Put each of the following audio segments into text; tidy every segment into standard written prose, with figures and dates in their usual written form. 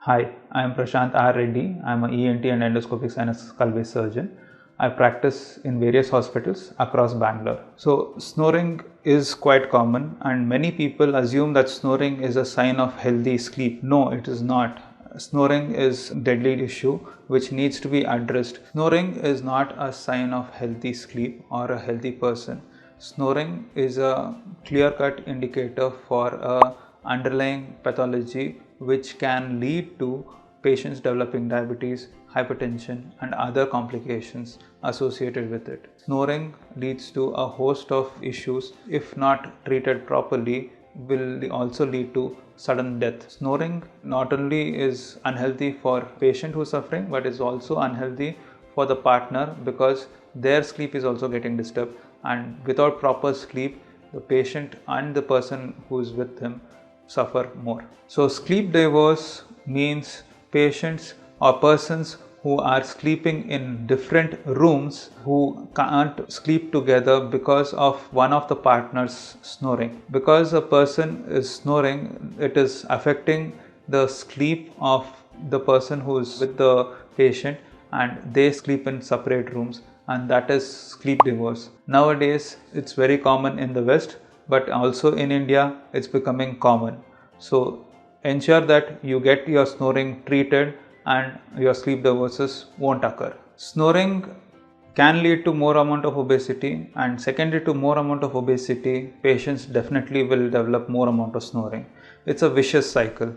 Hi, I am Prashanth R Reddy. I am an ENT and endoscopic sinus skull-base surgeon. I practice in various hospitals across Bangalore. So, snoring is quite common, and many people assume that snoring is a sign of healthy sleep. No, it is not. Snoring is a deadly issue which needs to be addressed. Snoring is not a sign of healthy sleep or a healthy person. Snoring is a clear-cut indicator for a underlying pathology which can lead to patients developing diabetes, hypertension and other complications associated with it. Snoring leads to a host of issues. If not treated properly, will also lead to sudden death. Snoring not only is unhealthy for patient who is suffering, but is also unhealthy for the partner because their sleep is also getting disturbed, and without proper sleep, the patient and the person who is with him suffer more. So sleep diverse means patients or persons who are sleeping in different rooms who can't sleep together because of one of the partners snoring. Because a person is snoring, it is affecting the sleep of the person who is with the patient, and they sleep in separate rooms, and that is sleep divorce. Nowadays it's very common in the West, but also in India it's becoming common. So ensure that you get your snoring treated and your sleep divorces won't occur. Snoring can lead to more amount of obesity, and secondary to more amount of obesity, patients definitely will develop more amount of snoring. It's a vicious cycle.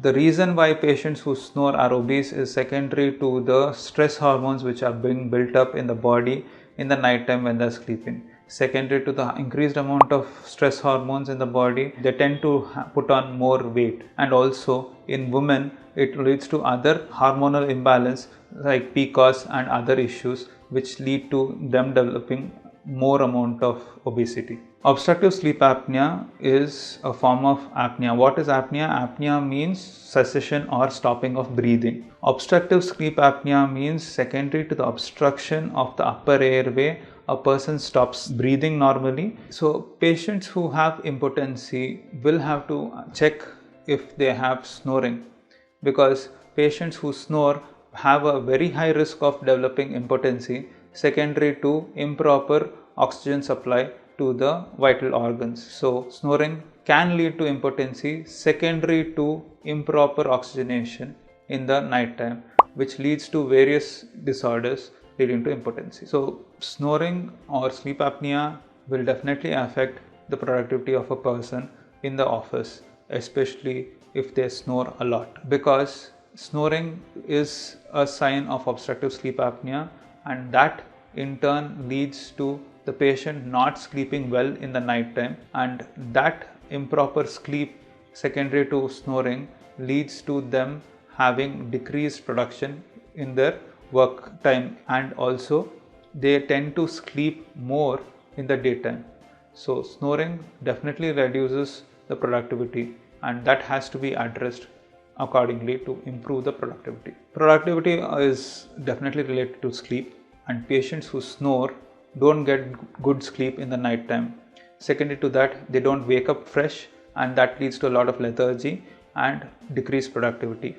The reason why patients who snore are obese is secondary to the stress hormones which are being built up in the body in the night time when they're sleeping. Secondary to the increased amount of stress hormones in the body, they tend to put on more weight. And also in women, it leads to other hormonal imbalance like PCOS and other issues which lead to them developing more amount of obesity. Obstructive sleep apnea is a form of apnea. What is apnea? Apnea means cessation or stopping of breathing. Obstructive sleep apnea means secondary to the obstruction of the upper airway, a person stops breathing normally. So patients who have impotency will have to check if they have snoring, because patients who snore have a very high risk of developing impotency secondary to improper oxygen supply to the vital organs. So snoring can lead to impotency secondary to improper oxygenation in the night time, which leads to various disorders leading to impotency. So snoring or sleep apnea will definitely affect the productivity of a person in the office, especially if they snore a lot, because snoring is a sign of obstructive sleep apnea, and that in turn leads to the patient not sleeping well in the night time, and that improper sleep secondary to snoring leads to them having decreased production in their work time, and also they tend to sleep more in the daytime. So snoring definitely reduces the productivity, and that has to be addressed accordingly to improve the productivity. Productivity is definitely related to sleep, and patients who snore don't get good sleep in the night time. Secondary to that, they don't wake up fresh, and that leads to a lot of lethargy and decreased productivity.